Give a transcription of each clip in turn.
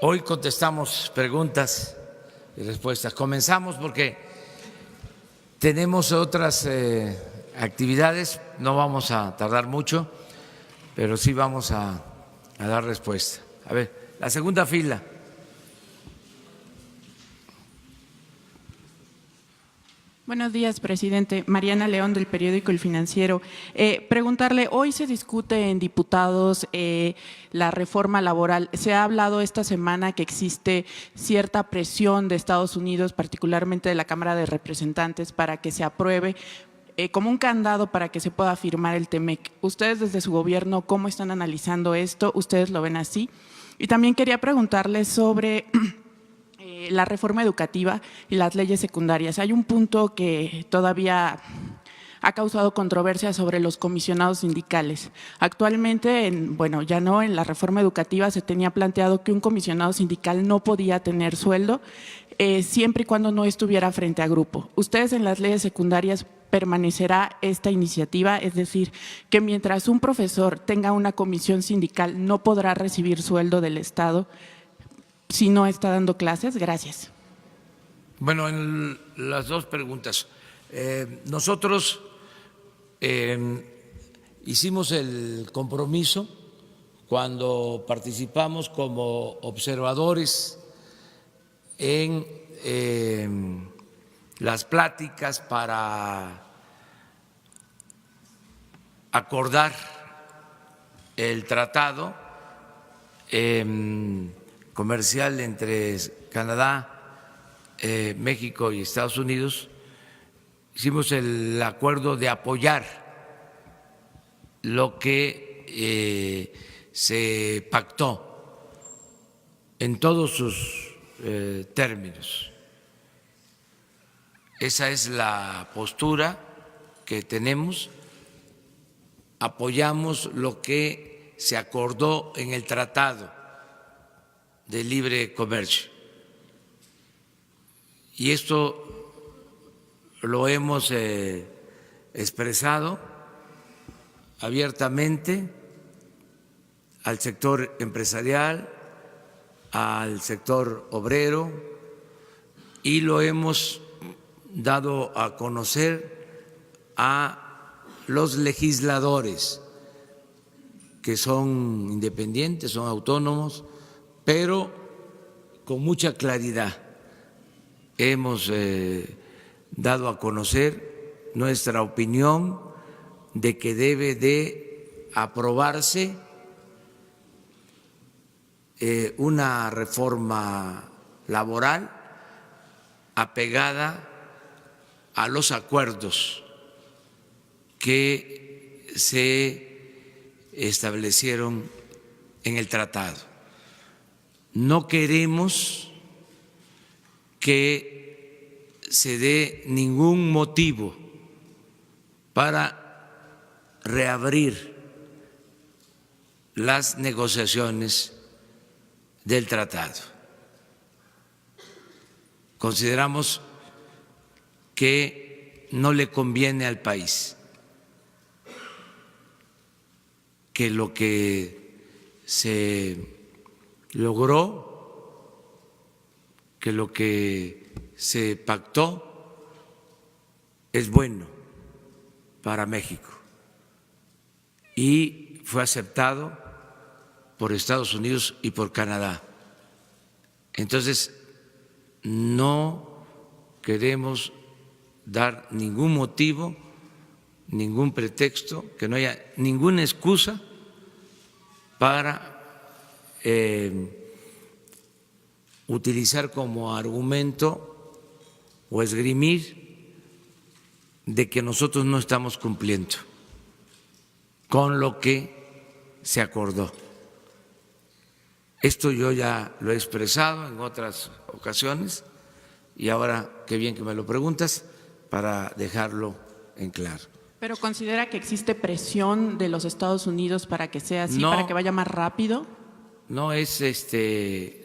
Hoy contestamos preguntas y respuestas. Comenzamos porque tenemos otras actividades, no vamos a tardar mucho, pero sí vamos a dar respuesta. A ver, la segunda fila. Buenos días, presidente. Mariana León, del periódico El Financiero. Preguntarle, hoy se discute en diputados la reforma laboral. Se ha hablado esta semana que existe cierta presión de Estados Unidos, particularmente de la Cámara de Representantes, para que se apruebe como un candado para que se pueda firmar el TEMEC. Ustedes desde su gobierno, ¿cómo están analizando esto? ¿Ustedes lo ven así? Y también quería preguntarle sobre la reforma educativa y las leyes secundarias. Hay un punto que todavía ha causado controversia sobre los comisionados sindicales. Actualmente, ya no, en la reforma educativa se tenía planteado que un comisionado sindical no podía tener sueldo siempre y cuando no estuviera frente a grupo. ¿Ustedes en las leyes secundarias permanecerá esta iniciativa? Es decir, que mientras un profesor tenga una comisión sindical no podrá recibir sueldo del Estado si no está dando clases. Gracias. Bueno, en las dos preguntas. Nosotros hicimos el compromiso cuando participamos como observadores en las pláticas para acordar el tratado comercial entre Canadá, México y Estados Unidos. Hicimos el acuerdo de apoyar lo que se pactó en todos sus términos. Esa es la postura que tenemos. Apoyamos lo que se acordó en el Tratado de Libre Comercio. Y esto lo hemos expresado abiertamente al sector empresarial, al sector obrero, y lo hemos dado a conocer a los legisladores que son independientes, son autónomos, pero con mucha claridad hemos dado a conocer nuestra opinión de que debe de aprobarse una reforma laboral apegada a los acuerdos que se establecieron en el tratado. No queremos que se dé ningún motivo para reabrir las negociaciones del tratado. Consideramos que no le conviene al país, que lo que se logró, que lo que se pactó es bueno para México y fue aceptado por Estados Unidos y por Canadá. Entonces, no queremos dar ningún motivo, ningún pretexto, que no haya ninguna excusa para utilizar como argumento o esgrimir de que nosotros no estamos cumpliendo con lo que se acordó. Esto yo ya lo he expresado en otras ocasiones y ahora qué bien que me lo preguntas para dejarlo en claro. ¿Pero considera que existe presión de los Estados Unidos para que sea así, No, para que vaya más rápido? No es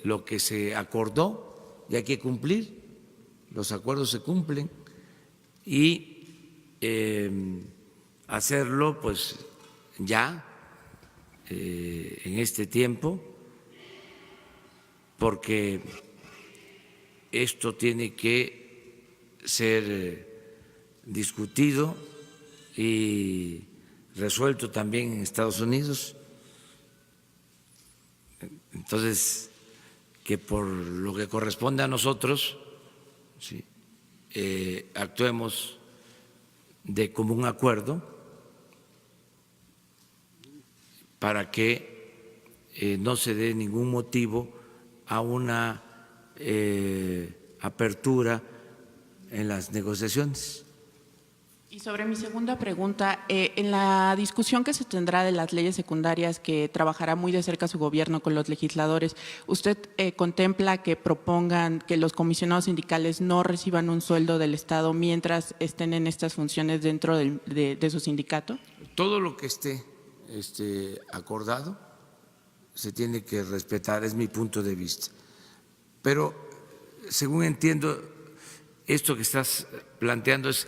lo que se acordó y hay que cumplir. Los acuerdos se cumplen y hacerlo pues ya en este tiempo porque esto tiene que ser discutido y resuelto también en Estados Unidos. Entonces, que por lo que corresponde a nosotros, ¿sí?, actuemos de común acuerdo para que no se dé ningún motivo a una apertura en las negociaciones. Y sobre mi segunda pregunta, en la discusión que se tendrá de las leyes secundarias que trabajará muy de cerca su gobierno con los legisladores, ¿usted contempla que propongan que los comisionados sindicales no reciban un sueldo del Estado mientras estén en estas funciones dentro de su sindicato? Todo lo que esté acordado se tiene que respetar, es mi punto de vista. Pero, según entiendo, esto que estás planteando es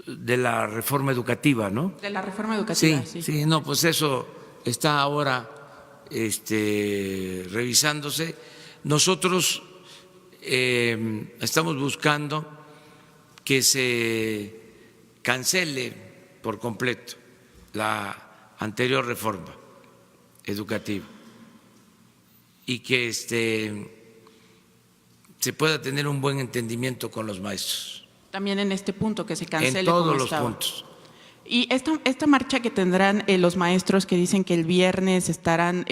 de la reforma educativa, ¿no? De la reforma educativa, sí. Sí, no, pues eso está ahora revisándose. Nosotros estamos buscando que se cancele por completo la anterior reforma educativa y que se pueda tener un buen entendimiento con los maestros. También en este punto, que se cancele. En todos como los estaba. puntos. Y esta marcha que tendrán los maestros, que dicen que el viernes estarán,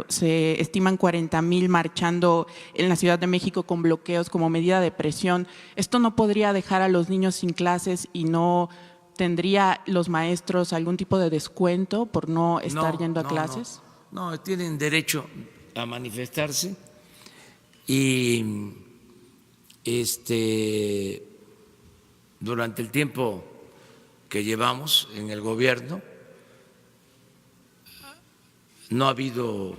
se estiman 40,000 marchando en la Ciudad de México con bloqueos como medida de presión, ¿esto no podría dejar a los niños sin clases y no tendría los maestros algún tipo de descuento por no estar yendo a clases? No, tienen derecho a manifestarse y durante el tiempo que llevamos en el gobierno no ha habido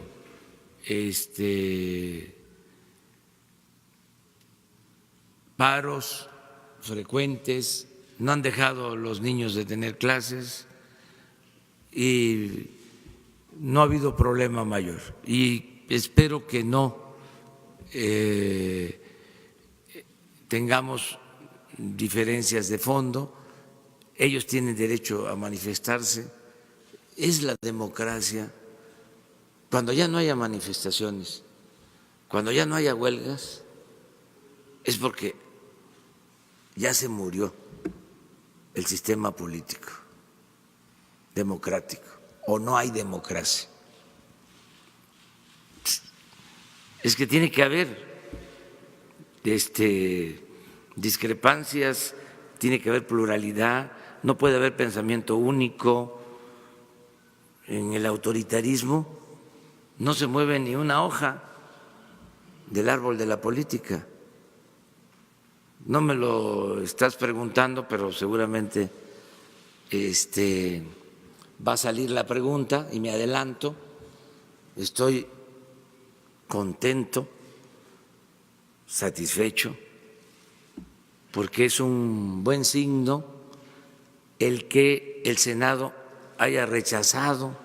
paros frecuentes, no han dejado los niños de tener clases y no ha habido problema mayor. Y espero que no tengamos diferencias de fondo. Ellos tienen derecho a manifestarse, es la democracia. Cuando ya no haya manifestaciones, cuando ya no haya huelgas, es porque ya se murió el sistema político democrático o no hay democracia. Es que tiene que haber discrepancias, tiene que haber pluralidad, no puede haber pensamiento único. En el autoritarismo no se mueve ni una hoja del árbol de la política. No me lo estás preguntando, pero seguramente va a salir la pregunta y me adelanto. Estoy contento, satisfecho, porque es un buen signo el que el Senado haya rechazado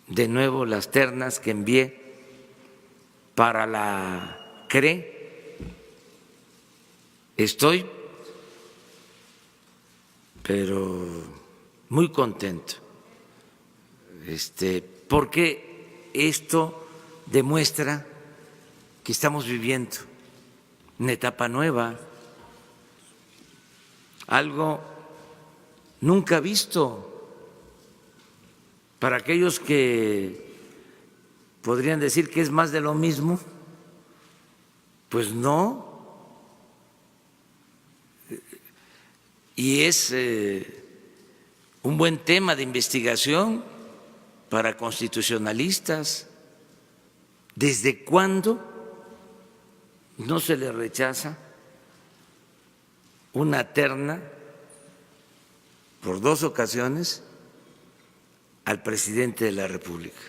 de nuevo las ternas que envié para la CRE. Estoy, pero muy contento, porque esto demuestra que estamos viviendo una etapa nueva, algo nunca visto. Para aquellos que podrían decir que es más de lo mismo, pues no. Y es un buen tema de investigación para constitucionalistas. ¿Desde cuándo no se le rechaza una terna por 2 ocasiones al presidente de la República?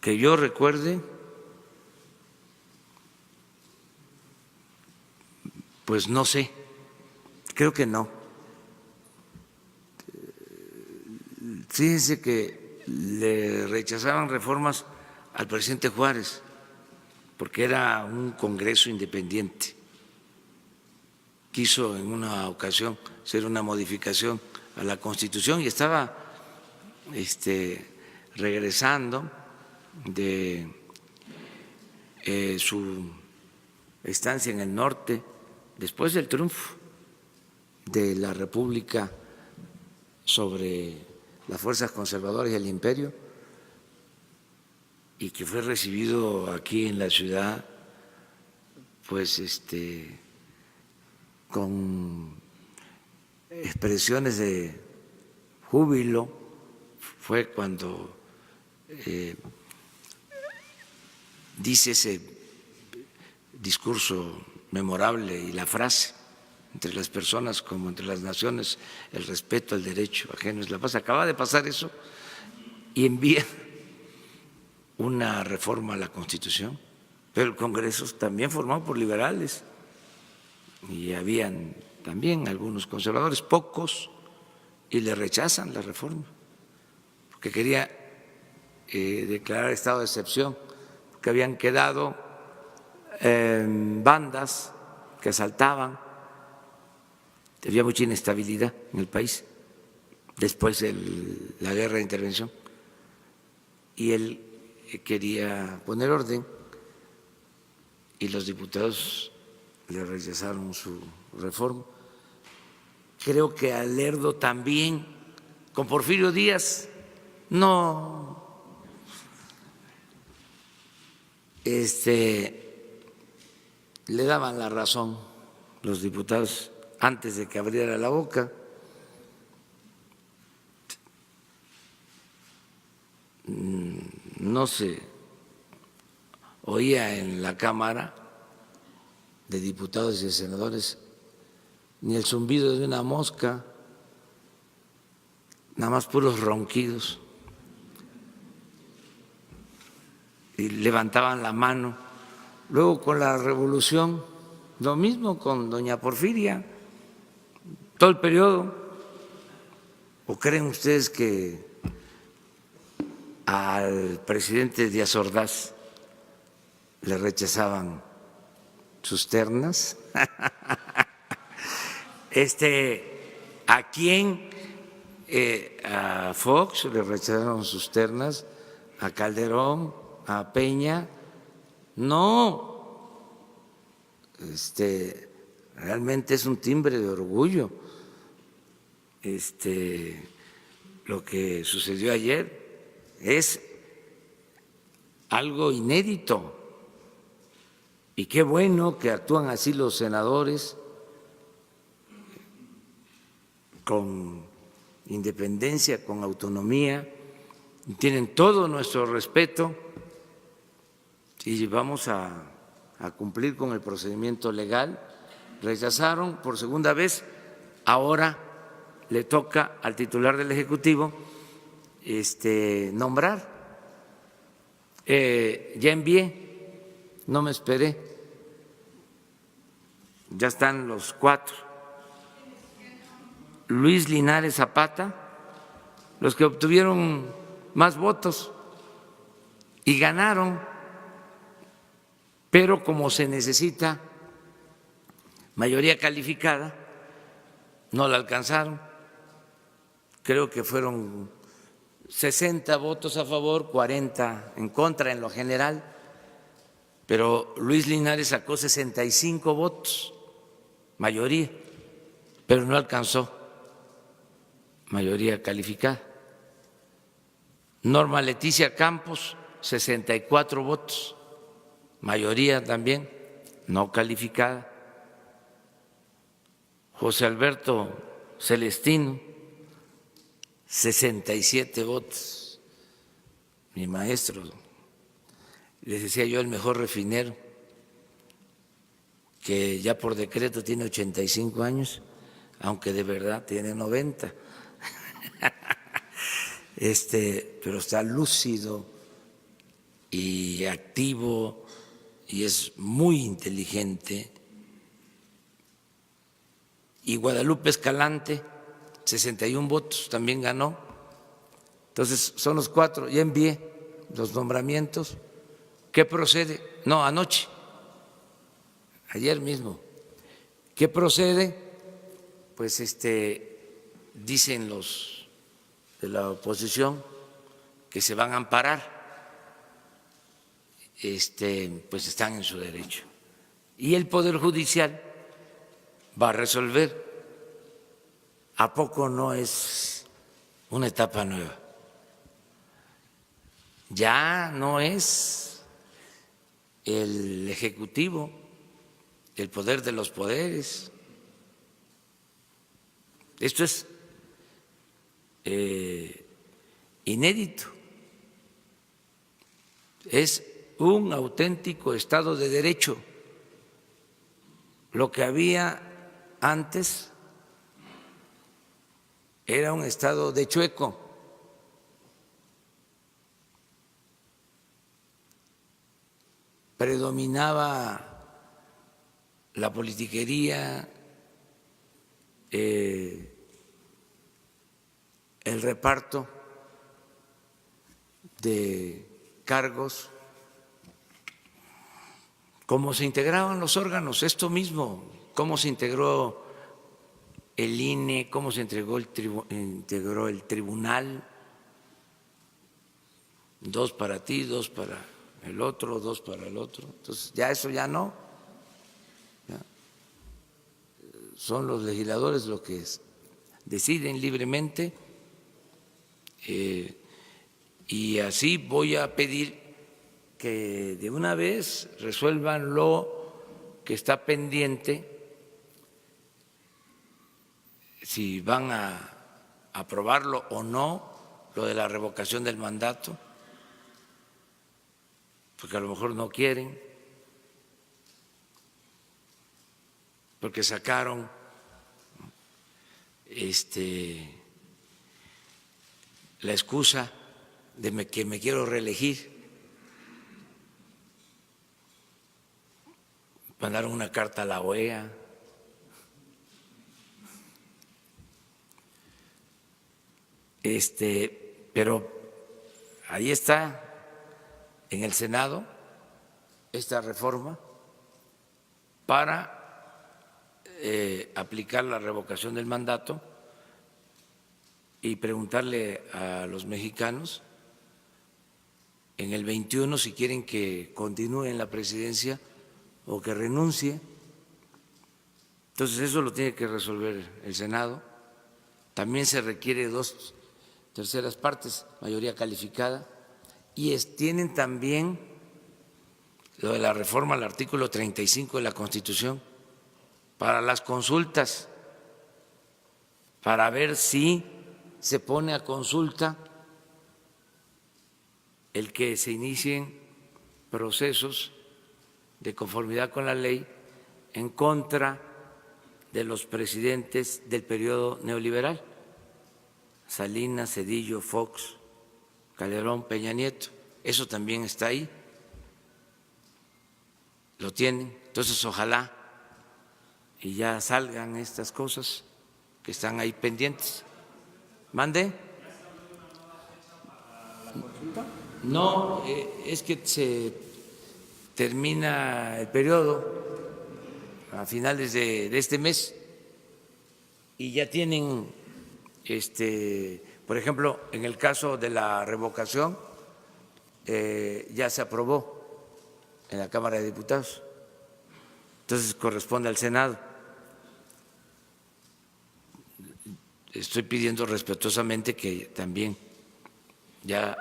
Que yo recuerde, pues no sé, creo que no. Fíjense que le rechazaban reformas al presidente Juárez, porque era un Congreso independiente. Quiso en una ocasión hacer una modificación a la Constitución y estaba regresando de su estancia en el norte después del triunfo de la República sobre las fuerzas conservadoras y el imperio, y que fue recibido aquí en la ciudad pues con expresiones de júbilo. Fue cuando dice ese discurso memorable y la frase: entre las personas como entre las naciones, el respeto al derecho ajeno es la paz. Acaba de pasar eso y envía una reforma a la Constitución, pero el Congreso también formado por liberales y habían también algunos conservadores, pocos, y le rechazan la reforma porque quería declarar estado de excepción, porque habían quedado bandas que asaltaban. Había mucha inestabilidad en el país después de la guerra de intervención y él quería poner orden y los diputados le rechazaron su reforma. Creo que a Lerdo también, con Porfirio Díaz, no le daban la razón los diputados antes de que abriera la boca. No se oía en la Cámara de Diputados y de Senadores ni el zumbido de una mosca, nada más puros ronquidos, y levantaban la mano. Luego con la Revolución, lo mismo con doña Porfiria, todo el periodo. ¿O creen ustedes que al presidente Díaz Ordaz le rechazaban sus ternas? ¿A quién? A Fox le rechazaron sus ternas, a Calderón, a Peña. No, realmente es un timbre de orgullo lo que sucedió ayer. Es algo inédito y qué bueno que actúan así los senadores, con independencia, con autonomía, tienen todo nuestro respeto y vamos a cumplir con el procedimiento legal. Rechazaron por segunda vez, ahora le toca al titular del Ejecutivo nombrar. Ya envié, no me esperé, ya están los 4. Luis Linares Zapata, los que obtuvieron más votos y ganaron, pero como se necesita mayoría calificada, no la alcanzaron. Creo que fueron 60 votos a favor, 40 en contra en lo general, pero Luis Linares sacó 65 votos, mayoría, pero no alcanzó mayoría calificada. Norma Leticia Campos, 64 votos, mayoría también, no calificada. José Alberto Celestino, 67 votos, mi maestro, les decía yo, el mejor refinero, que ya por decreto tiene 85 años, aunque de verdad tiene 90. Pero está lúcido y activo y es muy inteligente. Y Guadalupe Escalante, 61 votos, también ganó, Entonces, son los 4. Ya envié los nombramientos. ¿Qué procede? No, anoche, ayer mismo. ¿Qué procede? Pues dicen los de la oposición que se van a amparar. Pues están en su derecho. Y el Poder Judicial va a resolver. ¿A poco no es una etapa nueva? Ya no es el Ejecutivo, el poder de los poderes. Esto es inédito. Es un auténtico Estado de Derecho. Lo que había antes era un Estado de chueco. Predominaba la politiquería, el reparto de cargos, cómo se integraban los órganos, esto mismo, cómo se integró el INE, cómo se integró el tribunal, 2 para ti, 2 para el otro, 2 para el otro. Entonces, ya eso ya no. Ya. Son los legisladores los que deciden libremente y así voy a pedir que de una vez resuelvan lo que está pendiente, si van a aprobarlo o no, lo de la revocación del mandato, porque a lo mejor no quieren, porque sacaron la excusa de que me quiero reelegir. Mandaron una carta a la OEA. Pero ahí está en el Senado esta reforma para aplicar la revocación del mandato y preguntarle a los mexicanos en el 21 si quieren que continúe en la presidencia o que renuncie. Entonces eso lo tiene que resolver el Senado. También se requiere 2/3 partes, mayoría calificada, y tienen también lo de la reforma al artículo 35 de la Constitución para las consultas, para ver si se pone a consulta el que se inicien procesos de conformidad con la ley en contra de los presidentes del periodo neoliberal, Salinas, Zedillo, Fox, Calderón, Peña Nieto. Eso también está ahí, lo tienen. Entonces, ojalá y ya salgan estas cosas que están ahí pendientes. ¿Mande? No, es que se termina el periodo a finales de este mes y ya tienen, por ejemplo, en el caso de la revocación, ya se aprobó en la Cámara de Diputados, entonces corresponde al Senado. Estoy pidiendo respetuosamente que también ya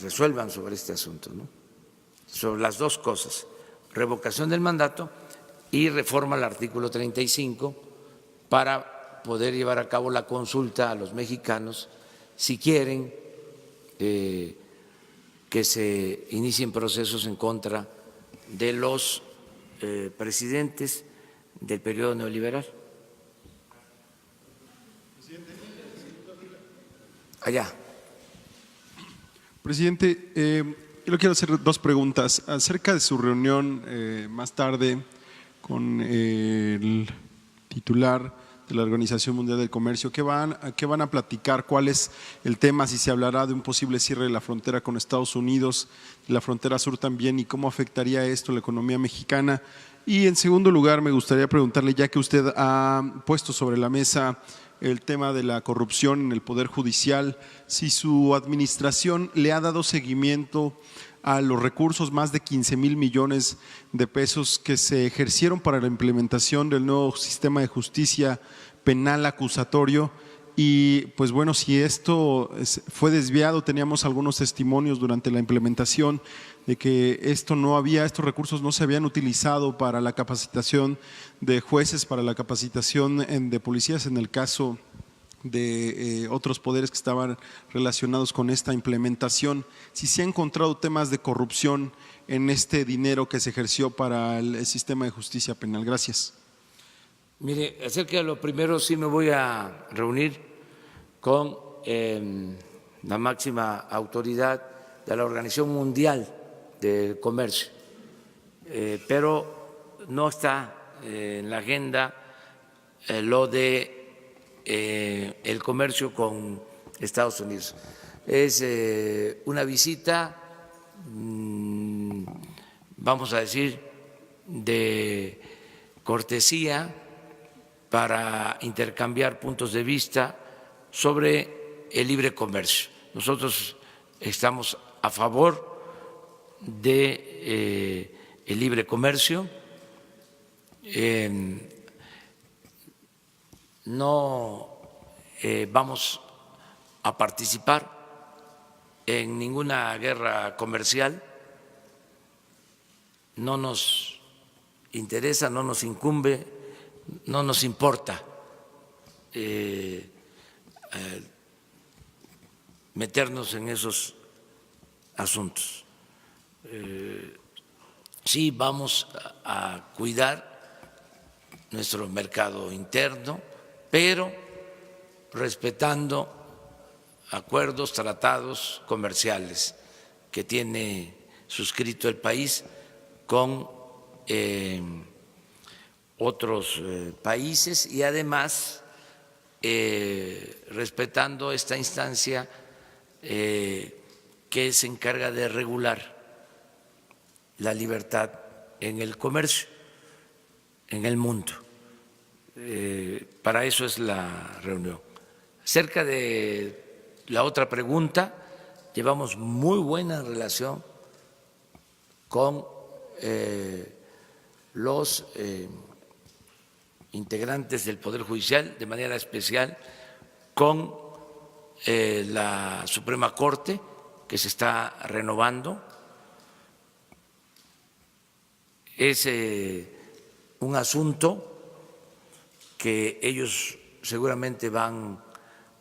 resuelvan sobre este asunto, ¿no? Sobre las dos cosas, revocación del mandato y reforma al artículo 35 para poder llevar a cabo la consulta a los mexicanos si quieren que se inicien procesos en contra de los presidentes del periodo neoliberal. Allá. Presidente, yo le quiero hacer 2 preguntas acerca de su reunión más tarde con el titular de la Organización Mundial del Comercio. ¿Qué van a platicar? ¿Cuál es el tema? Si se hablará de un posible cierre de la frontera con Estados Unidos, la frontera sur también, y cómo afectaría esto la economía mexicana. Y en segundo lugar, me gustaría preguntarle, ya que usted ha puesto sobre la mesa el tema de la corrupción en el Poder Judicial, si su administración le ha dado seguimiento a los recursos, más de 15,000 millones de pesos que se ejercieron para la implementación del nuevo sistema de justicia penal acusatorio. Y pues bueno, si esto fue desviado, teníamos algunos testimonios durante la implementación de que estos recursos no se habían utilizado para la capacitación de jueces, para la capacitación de policías en el caso de otros poderes que estaban relacionados con esta implementación. Si se han encontrado temas de corrupción en este dinero que se ejerció para el sistema de justicia penal. Gracias. Mire, acerca de lo primero, sí me voy a reunir con la máxima autoridad de la Organización Mundial del Comercio, pero no está en la agenda lo de el comercio con Estados Unidos. Es una visita, vamos a decir, de cortesía para intercambiar puntos de vista sobre el libre comercio. Nosotros estamos a favor de el libre comercio. No vamos a participar en ninguna guerra comercial, no nos interesa, no nos incumbe, no nos importa meternos en esos asuntos. Sí vamos a cuidar nuestro mercado interno, pero respetando acuerdos, tratados comerciales que tiene suscrito el país con otros países, y además respetando esta instancia que se encarga de regular la libertad en el comercio en el mundo. Para eso es la reunión. Acerca de la otra pregunta, llevamos muy buena relación con los integrantes del Poder Judicial, de manera especial con la Suprema Corte, que se está renovando. Es un asunto que ellos seguramente van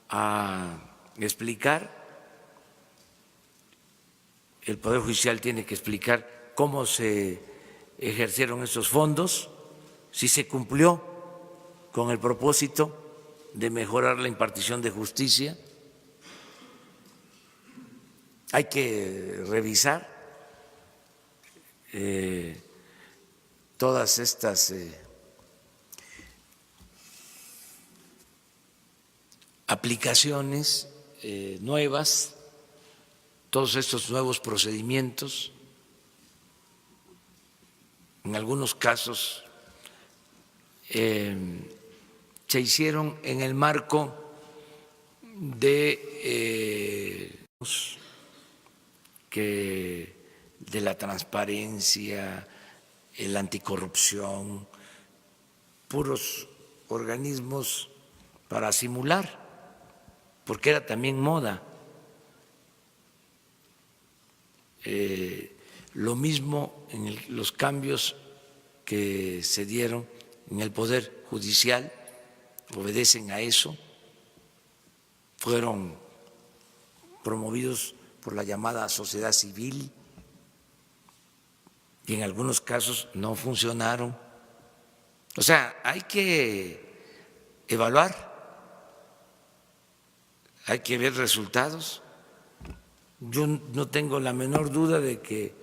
a explicar. El Poder Judicial tiene que explicar cómo se ejercieron esos fondos, si se cumplió con el propósito de mejorar la impartición de justicia. Hay que revisar todas estas aplicaciones nuevas, todos estos nuevos procedimientos. En algunos casos se hicieron en el marco de la transparencia, la anticorrupción, puros organismos para simular, porque era también moda. Lo mismo en los cambios que se dieron en el Poder Judicial, obedecen a eso, fueron promovidos por la llamada sociedad civil y en algunos casos no funcionaron. O sea, hay que evaluar, hay que ver resultados. Yo no tengo la menor duda de que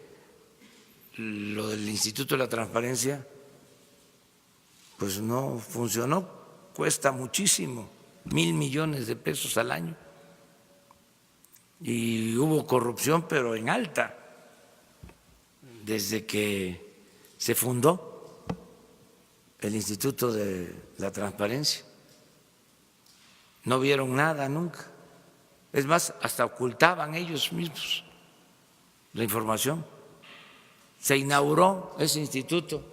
lo del Instituto de la Transparencia pues no funcionó cuesta muchísimo, 1,000 millones de pesos al año. Y hubo corrupción, pero en alta, desde que se fundó el Instituto de la Transparencia. No vieron nada nunca. Es más, hasta ocultaban ellos mismos la información. Se inauguró ese instituto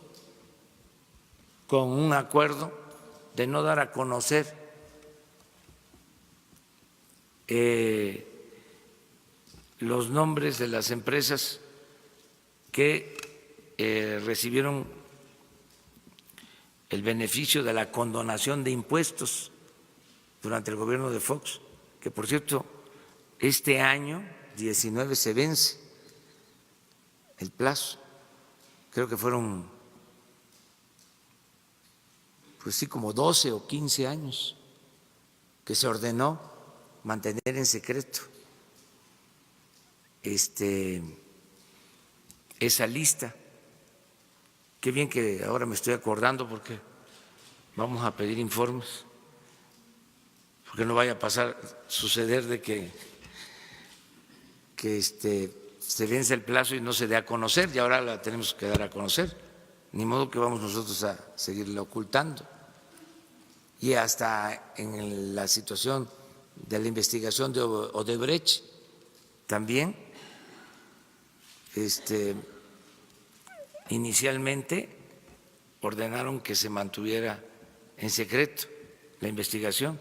con un acuerdo de no dar a conocer los nombres de las empresas que recibieron el beneficio de la condonación de impuestos durante el gobierno de Fox, que por cierto, este año 19 se vence el plazo. Creo que fueron, pues sí, como 12 o 15 años que se ordenó mantener en secreto esa lista. Qué bien que ahora me estoy acordando porque vamos a pedir informes, porque no vaya a suceder de que se vence el plazo y no se dé a conocer, y ahora la tenemos que dar a conocer. Ni modo que vamos nosotros a seguirla ocultando. Y hasta en la situación de la investigación de Odebrecht también, inicialmente ordenaron que se mantuviera en secreto la investigación.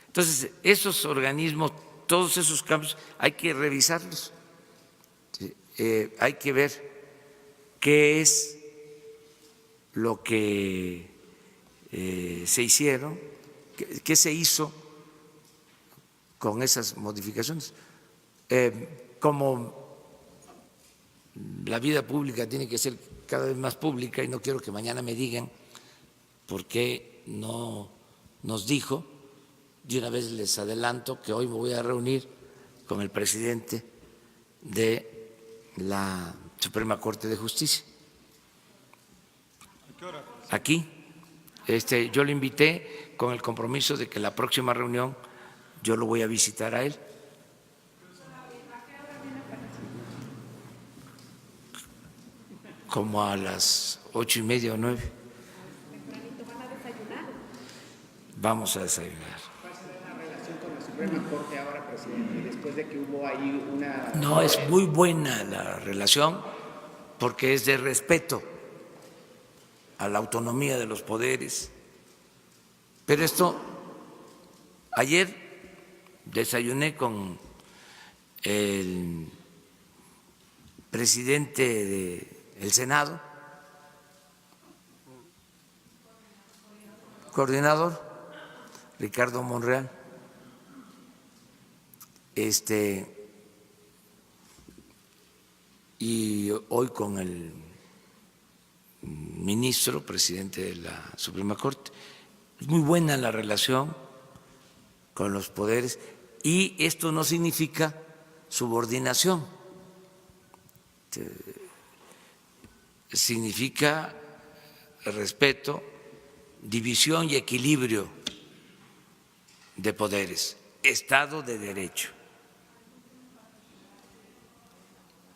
Entonces, esos organismos, todos esos cambios, hay que revisarlos. Hay que ver qué es lo que se hicieron, qué se hizo con esas modificaciones. Como la vida pública tiene que ser cada vez más pública, y no quiero que mañana me digan por qué no nos dijo, de una vez les adelanto que hoy me voy a reunir con el presidente de la Suprema Corte de Justicia. Aquí, yo lo invité con el compromiso de que la próxima reunión yo lo voy a visitar a él. Como a las 8:30 o 9. Vamos a desayunar. ¿Cuál será la relación con la Suprema Corte ahora, presidente, después de que hubo ahí una... No, es muy buena la relación porque es de respeto a la autonomía de los poderes. Pero ayer desayuné con el presidente del Senado, coordinador Ricardo Monreal, y hoy con el ministro, presidente de la Suprema Corte. Es muy buena la relación con los poderes y esto no significa subordinación, significa respeto, división y equilibrio de poderes, Estado de Derecho.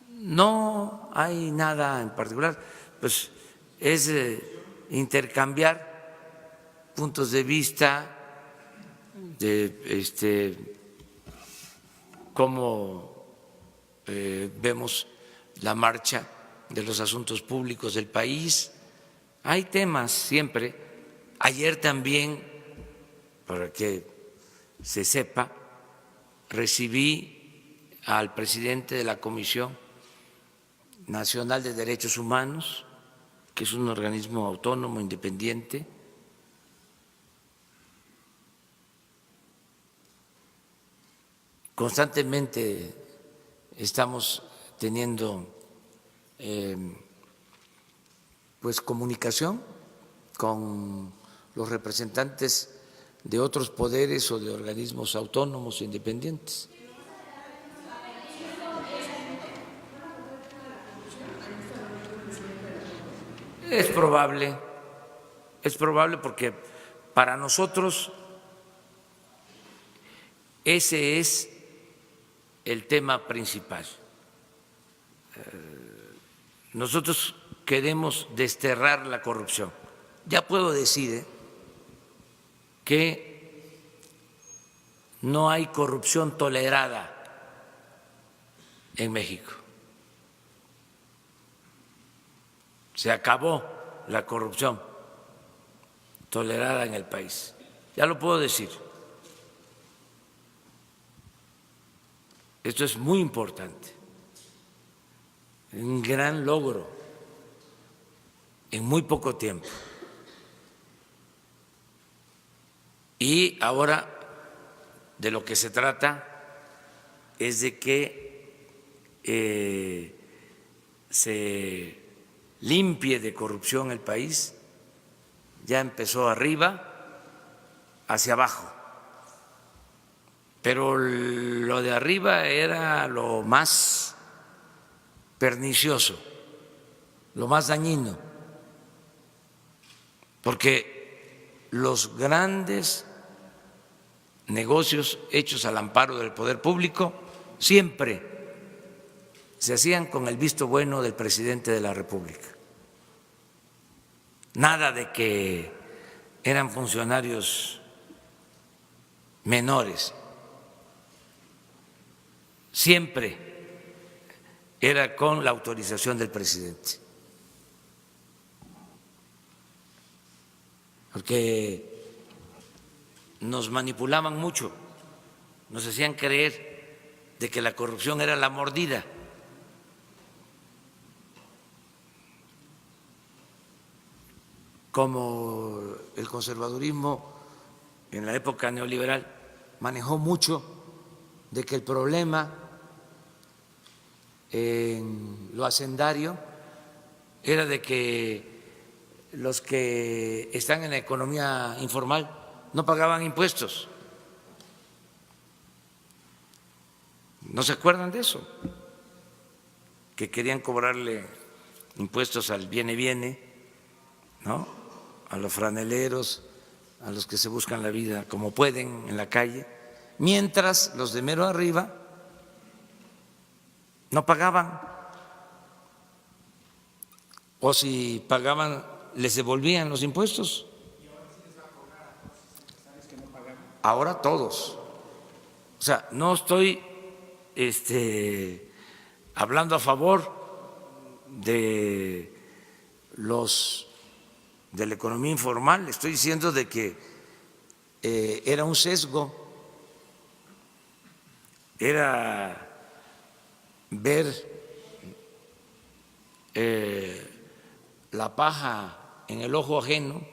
No hay nada en particular, pues es intercambiar puntos de vista de cómo vemos la marcha de los asuntos públicos del país. Hay temas siempre. Ayer también, para que se sepa, recibí al presidente de la Comisión Nacional de Derechos Humanos, que es un organismo autónomo, independiente. Constantemente estamos teniendo pues comunicación con los representantes de otros poderes o de organismos autónomos e independientes. Es probable porque para nosotros ese es el tema principal. Nosotros queremos desterrar la corrupción. Ya puedo decir que no hay corrupción tolerada en México. Se acabó la corrupción tolerada en el país. Ya lo puedo decir. Esto es muy importante, un gran logro en muy poco tiempo. Y ahora de lo que se trata es de que se limpie de corrupción el país. Ya empezó arriba, hacia abajo. Pero lo de arriba era lo más pernicioso, lo más dañino, porque los grandes negocios hechos al amparo del poder público siempre se hacían con el visto bueno del presidente de la República. Nada de que eran funcionarios menores. Siempre era con la autorización del presidente, porque nos manipulaban mucho, nos hacían creer de que la corrupción era la mordida. Como el conservadurismo en la época neoliberal manejó mucho de que el problema en lo hacendario era de que los que están en la economía informal no pagaban impuestos. ¿No se acuerdan de eso? Que querían cobrarle impuestos al viene, ¿no? A los franeleros, a los que se buscan la vida como pueden en la calle, mientras los de mero arriba no pagaban, o si pagaban les devolvían los impuestos. Ahora todos. O sea, no estoy hablando a favor de los de la economía informal, estoy diciendo de que era un sesgo, era ver la paja en el ojo ajeno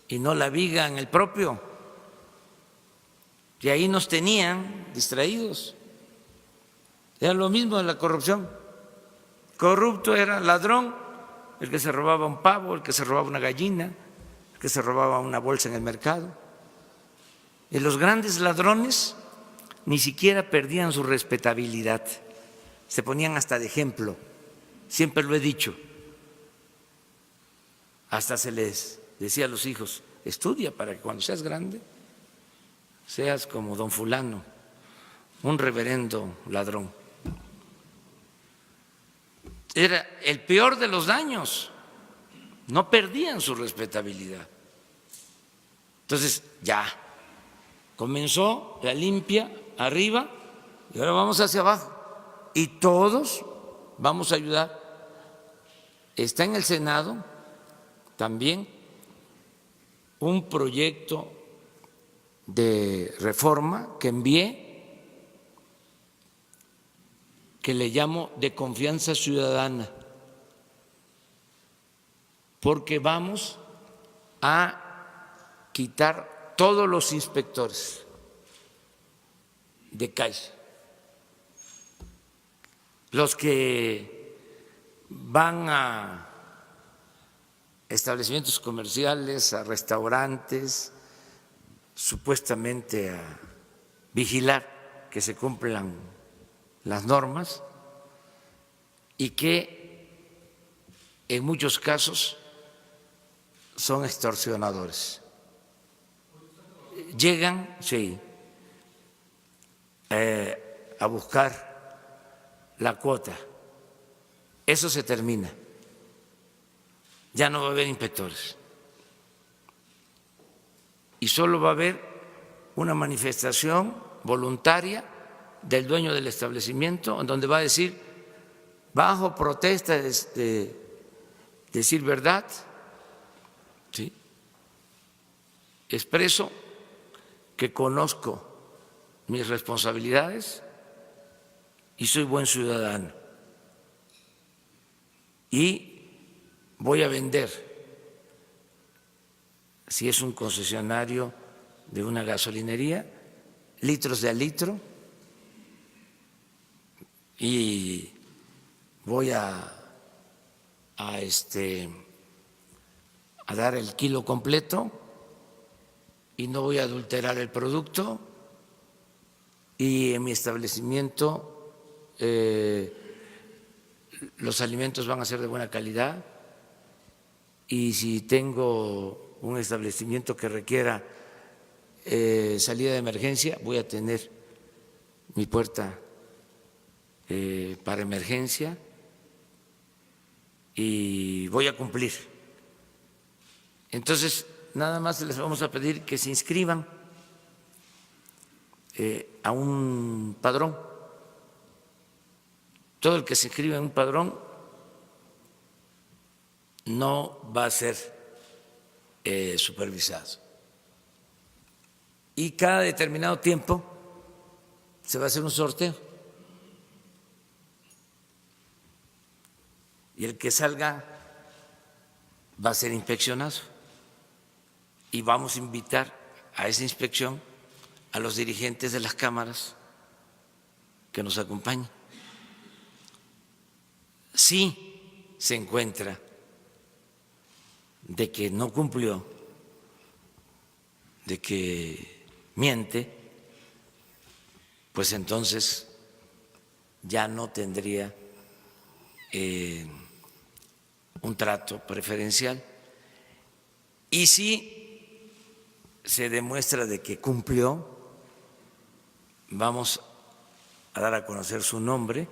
y no la viga en el propio. Y ahí nos tenían distraídos. Era lo mismo de la corrupción. Corrupto era ladrón, el que se robaba un pavo, el que se robaba una gallina, el que se robaba una bolsa en el mercado. Y los grandes ladrones ni siquiera perdían su respetabilidad, se ponían hasta de ejemplo, siempre lo he dicho. Hasta se les decía a los hijos, estudia para que cuando seas grande seas como don fulano, un reverendo ladrón. Era el peor de los daños, no perdían su respetabilidad. Entonces ya comenzó la limpia arriba y ahora vamos hacia abajo y todos vamos a ayudar. Está en el Senado también un proyecto de reforma que envié, que le llamo de confianza ciudadana, porque vamos a quitar todos los inspectores de calle, los que van a establecimientos comerciales, a restaurantes, supuestamente a vigilar que se cumplan las normas y que en muchos casos son extorsionadores. llegan, sí, a buscar la cuota. Eso se termina. Ya no va a haber inspectores. Y solo va a haber una manifestación voluntaria del dueño del establecimiento, en donde va a decir, bajo protesta de decir verdad, ¿sí?, expreso que conozco mis responsabilidades y soy buen ciudadano. Y voy a vender, si es un concesionario de una gasolinería, litros de a litro, y voy a dar el kilo completo y no voy a adulterar el producto, y en mi establecimiento los alimentos van a ser de buena calidad, y si tengo un establecimiento que requiera salida de emergencia, voy a tener mi puerta para emergencia y voy a cumplir. Entonces, nada más les vamos a pedir que se inscriban a un padrón. Todo el que se inscriba en un padrón no va a ser supervisado. Y cada determinado tiempo se va a hacer un sorteo. Y el que salga va a ser inspeccionado. Y vamos a invitar a esa inspección a los dirigentes de las cámaras que nos acompañen. Si se encuentra de que no cumplió, de que miente, pues entonces ya no tendría un trato preferencial. Y si se demuestra de que cumplió, vamos a dar a conocer su nombre,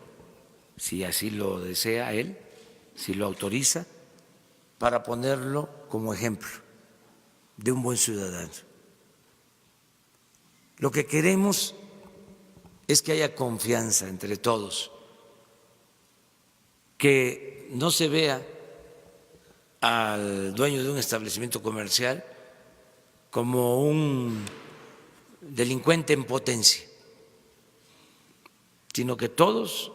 si así lo desea él, si lo autoriza, para ponerlo como ejemplo de un buen ciudadano. Lo que queremos es que haya confianza entre todos, que no se vea al dueño de un establecimiento comercial como un delincuente en potencia, sino que todos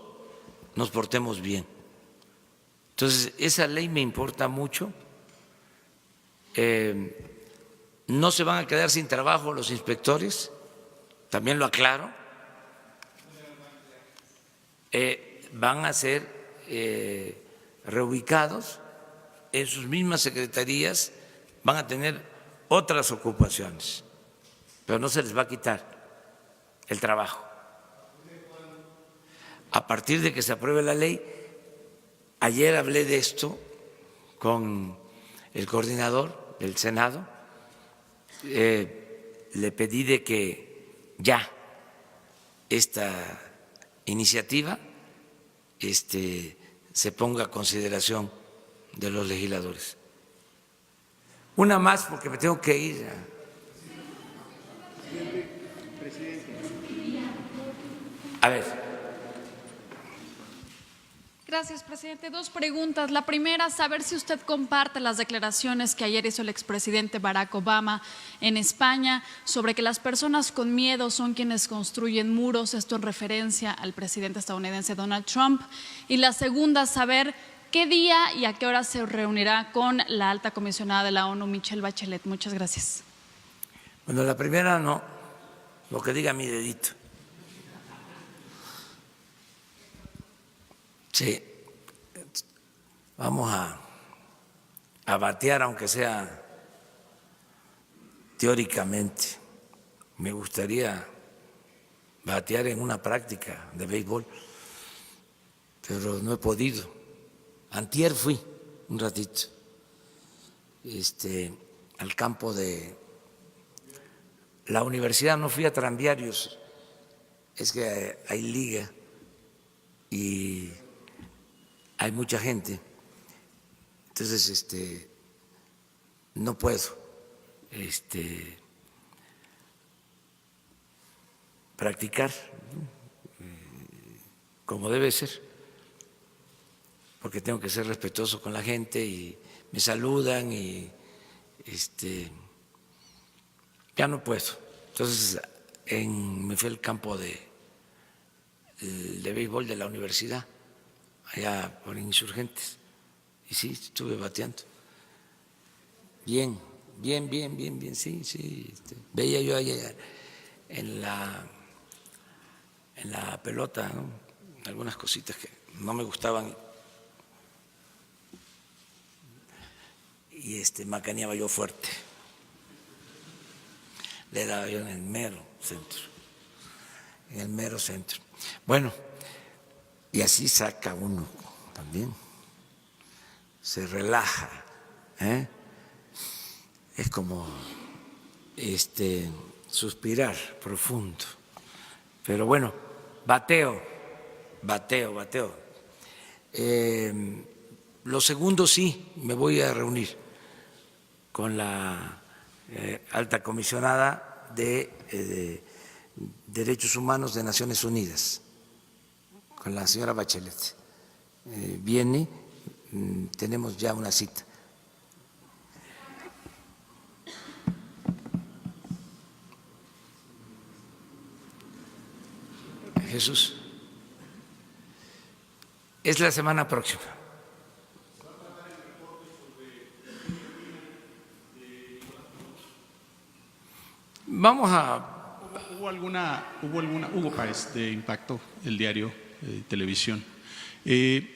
nos portemos bien. Entonces, esa ley me importa mucho. No se van a quedar sin trabajo los inspectores, también lo aclaro. Van a ser reubicados en sus mismas secretarías, van a tener otras ocupaciones, pero no se les va a quitar el trabajo. A partir de que se apruebe la ley, ayer hablé de esto con el coordinador del Senado, le pedí de que ya esta iniciativa se ponga a consideración de los legisladores. Una más, porque me tengo que ir. A ver. Gracias, presidente. Dos preguntas. La primera, saber si usted comparte las declaraciones que ayer hizo el expresidente Barack Obama en España sobre que las personas con miedo son quienes construyen muros, esto en referencia al presidente estadounidense Donald Trump. Y la segunda, saber qué día y a qué hora se reunirá con la alta comisionada de la ONU, Michelle Bachelet. Muchas gracias. Bueno, la primera no, lo que diga mi dedito. Sí, vamos a batear, aunque sea teóricamente. Me gustaría batear en una práctica de béisbol, pero no he podido. Antier fui un ratito al campo de la universidad no fui a tranviarios, es que hay liga y hay mucha gente, entonces no puedo practicar como debe ser, porque tengo que ser respetuoso con la gente y me saludan y ya no puedo. Entonces me fui al campo de béisbol de la universidad, allá por Insurgentes, y sí, estuve bateando. Bien, sí. Veía yo ahí en la pelota, ¿no?, algunas cositas que no me gustaban y macaneaba yo fuerte. Le daba yo en el mero centro. Bueno, y así saca uno también, se relaja, es como suspirar profundo. Pero bueno, bateo. Lo segundo, sí, me voy a reunir con la alta comisionada de Derechos Humanos de Naciones Unidas, con la señora Bachelet. Viene, tenemos ya una cita. Jesús. Es la semana próxima. Vamos a... Hugo Páez, de Impacto, el diario Televisión.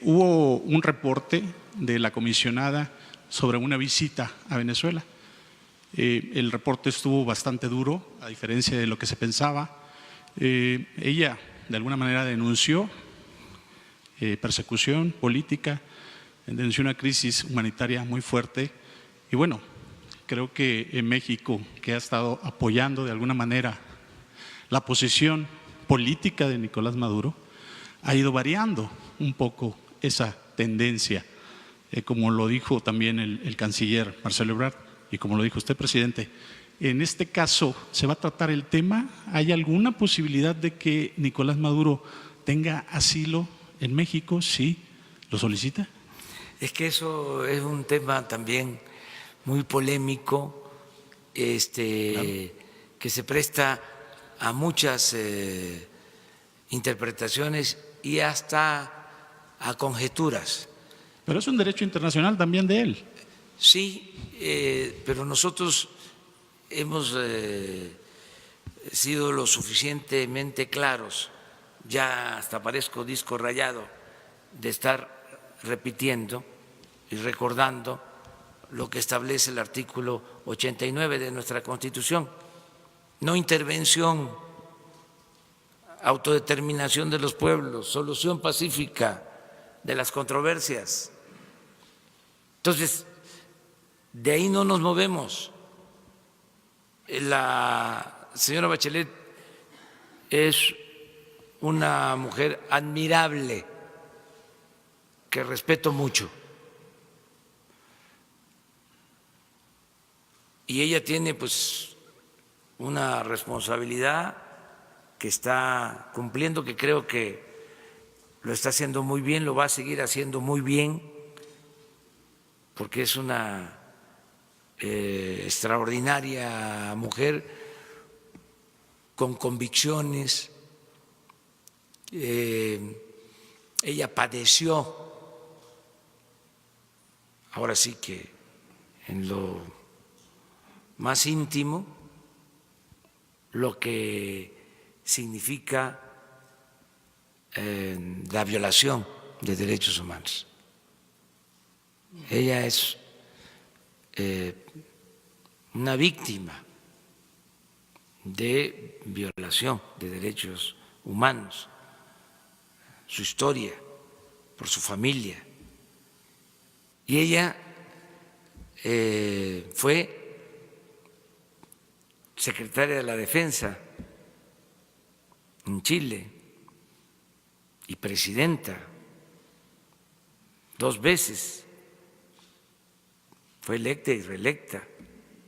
Hubo un reporte de la comisionada sobre una visita a Venezuela. El reporte estuvo bastante duro, a diferencia de lo que se pensaba. Ella, de alguna manera, denunció persecución política, denunció una crisis humanitaria muy fuerte y bueno, creo que en México, que ha estado apoyando de alguna manera la posición política de Nicolás Maduro, ha ido variando un poco esa tendencia, como lo dijo también el canciller Marcelo Ebrard y como lo dijo usted, presidente. En este caso, ¿se va a tratar el tema? ¿Hay alguna posibilidad de que Nicolás Maduro tenga asilo en México? ¿Sí? ¿Lo solicita? Es que eso es un tema también muy polémico, claro, que se presta a muchas interpretaciones y hasta a conjeturas. Pero es un derecho internacional también de él. Sí, pero nosotros hemos sido lo suficientemente claros, ya hasta parezco disco rayado, de estar repitiendo y recordando lo que establece el artículo 89 de nuestra Constitución. No intervención, autodeterminación de los pueblos, solución pacífica de las controversias. Entonces, de ahí no nos movemos. La señora Bachelet es una mujer admirable, que respeto mucho. Y ella tiene pues una responsabilidad que está cumpliendo, que creo que lo está haciendo muy bien, lo va a seguir haciendo muy bien, porque es una extraordinaria mujer con convicciones. Ella padeció, ahora sí que en lo más íntimo, lo que significa la violación de derechos humanos. Ella es una víctima de violación de derechos humanos, su historia, por su familia. Y ella fue secretaria de la Defensa en Chile y presidenta 2 veces. Fue electa y reelecta,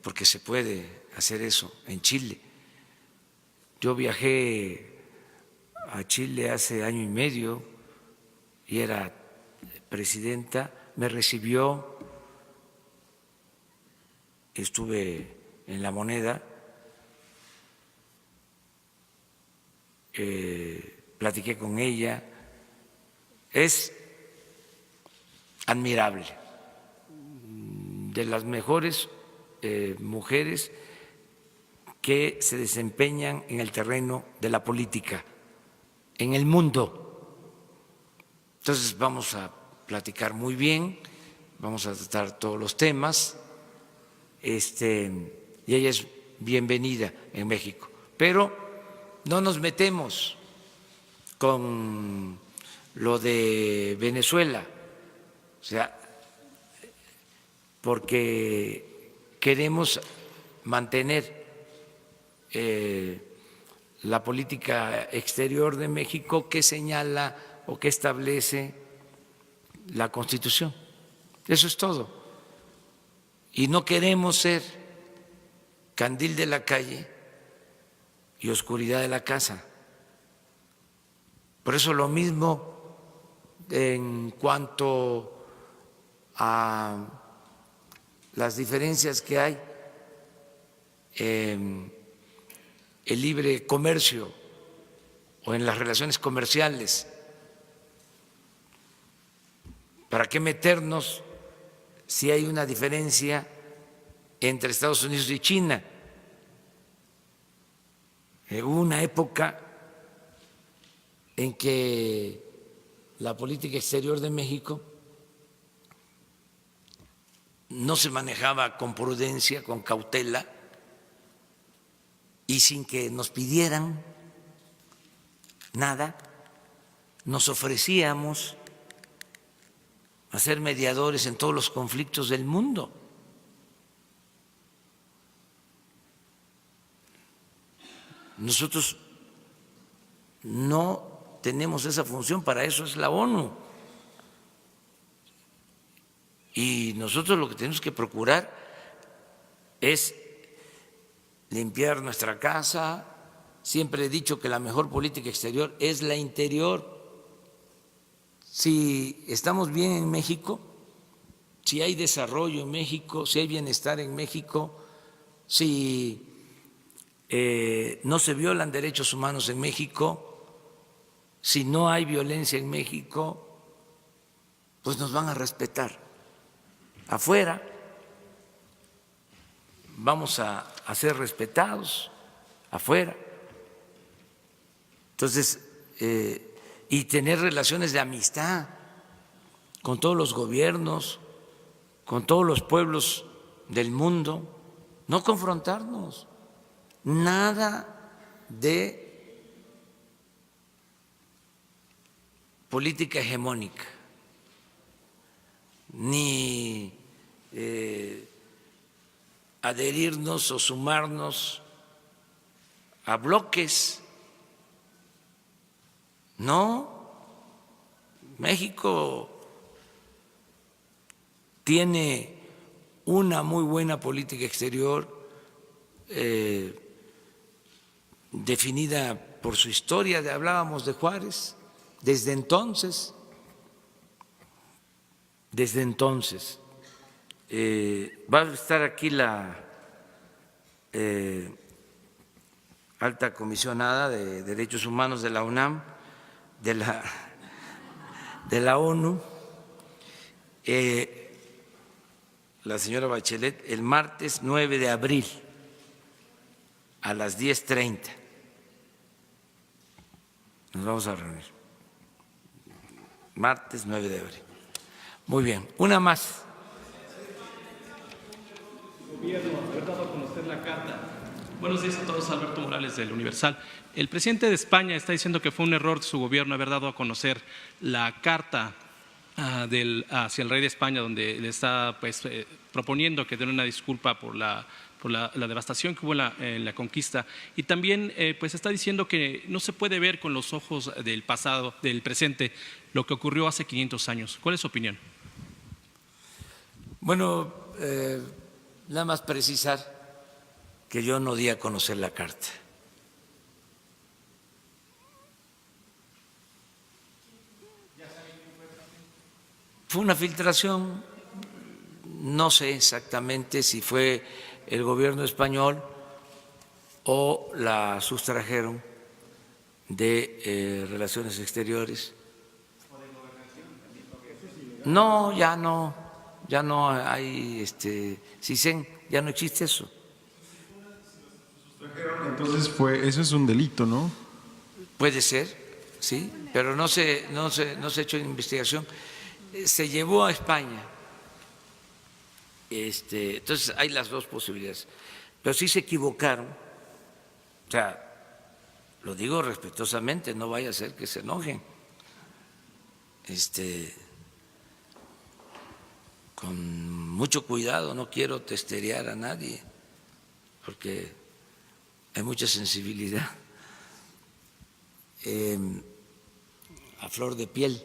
porque se puede hacer eso en Chile. Yo viajé a Chile hace año y medio y era presidenta, me recibió, estuve en La Moneda, platiqué con ella, es admirable, de las mejores mujeres que se desempeñan en el terreno de la política en el mundo. Entonces vamos a platicar muy bien, vamos a tratar todos los temas, y ella es bienvenida en México. Pero no nos metemos con lo de Venezuela, o sea, porque queremos mantener la política exterior de México que señala o que establece la Constitución. Eso es todo. Y no queremos ser candil de la calle y oscuridad de la casa. Por eso lo mismo en cuanto a las diferencias que hay en el libre comercio o en las relaciones comerciales. ¿Para qué meternos si hay una diferencia entre Estados Unidos y China? Hubo una época en que la política exterior de México no se manejaba con prudencia, con cautela y sin que nos pidieran nada, nos ofrecíamos a ser mediadores en todos los conflictos del mundo. Nosotros no tenemos esa función, para eso es la ONU. Y nosotros lo que tenemos que procurar es limpiar nuestra casa. Siempre he dicho que la mejor política exterior es la interior. Si estamos bien en México, si hay desarrollo en México, si hay bienestar en México, si no se violan derechos humanos en México, si no hay violencia en México, pues nos van a respetar. Afuera vamos a ser respetados, afuera. Entonces, y tener relaciones de amistad con todos los gobiernos, con todos los pueblos del mundo, no confrontarnos, nada de política hegemónica, ni adherirnos o sumarnos a bloques. No, México tiene una muy buena política exterior definida por su historia. Hablábamos de Juárez. Desde entonces va a estar aquí la alta comisionada de Derechos Humanos de la UNAM, de la ONU, la señora Bachelet, el martes 9 de abril a las 10:30. Nos vamos a reunir. Martes 9 de abril. Muy bien, una más. Gobierno, haber dado a conocer la carta. Buenos días a todos, Alberto Morales del Universal. El presidente de España está diciendo que fue un error de su gobierno haber dado a conocer la carta hacia el rey de España, donde le está proponiendo que den una disculpa por la por la devastación que hubo en la conquista. Y también pues está diciendo que no se puede ver con los ojos del pasado, del presente, lo que ocurrió hace 500 años. ¿Cuál es su opinión? Bueno, nada más precisar que yo no di a conocer la carta. Fue una filtración, no sé exactamente si fue el gobierno español o la sustrajeron de Relaciones Exteriores. No, ya no hay CISEN, ya no existe eso. Entonces eso es un delito, ¿no? Puede ser, sí, pero no se ha hecho investigación. Se llevó a España. Entonces hay las dos posibilidades. Pero sí se equivocaron. O sea, lo digo respetuosamente, no vaya a ser que se enojen. Con mucho cuidado, no quiero testerear a nadie, porque hay mucha sensibilidad a flor de piel.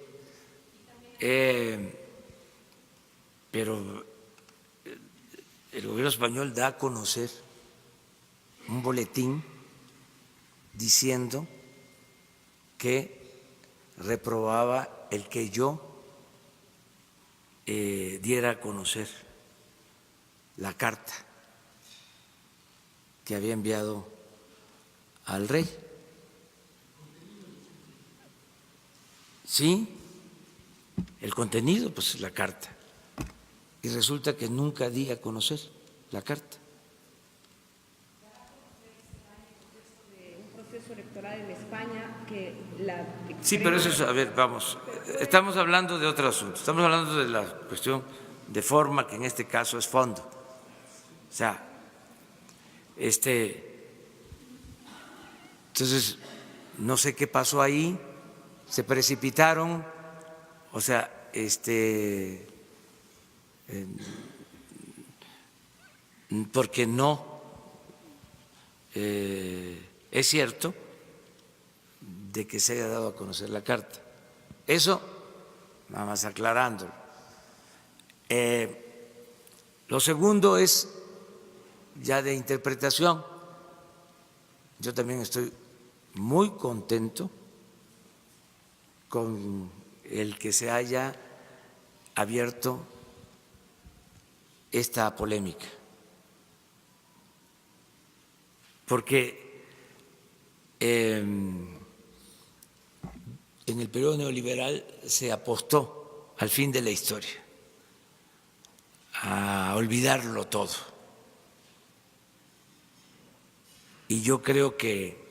Pero el gobierno español da a conocer un boletín diciendo que reprobaba el que yo diera a conocer la carta que había enviado al rey. Sí, el contenido, pues la carta. Y resulta que nunca di a conocer la carta. Un proceso electoral en España que Sí, pero eso es, a ver, vamos, estamos hablando de otro asunto, estamos hablando de la cuestión de forma, que en este caso es fondo. O sea, entonces, no sé qué pasó ahí, se precipitaron, o sea, porque no es cierto de que se haya dado a conocer la carta. Eso, nada más aclarando. Lo segundo es ya de interpretación. Yo también estoy muy contento con el que se haya abierto esta polémica, porque en el periodo neoliberal se apostó al fin de la historia, a olvidarlo todo. Y yo creo que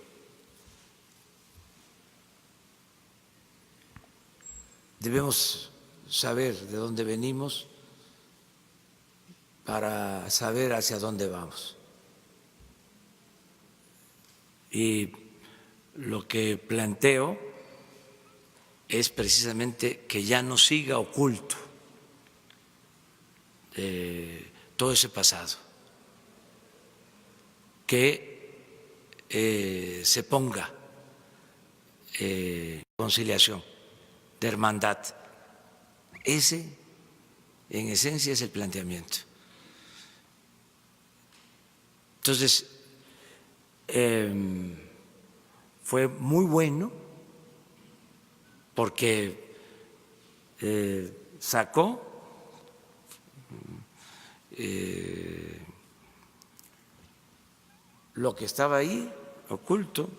debemos saber de dónde venimos para saber hacia dónde vamos. Y lo que planteo es precisamente que ya no siga oculto todo ese pasado, que se ponga conciliación, de hermandad. Ese, en esencia, es el planteamiento. Entonces, fue muy bueno porque sacó lo que estaba ahí oculto,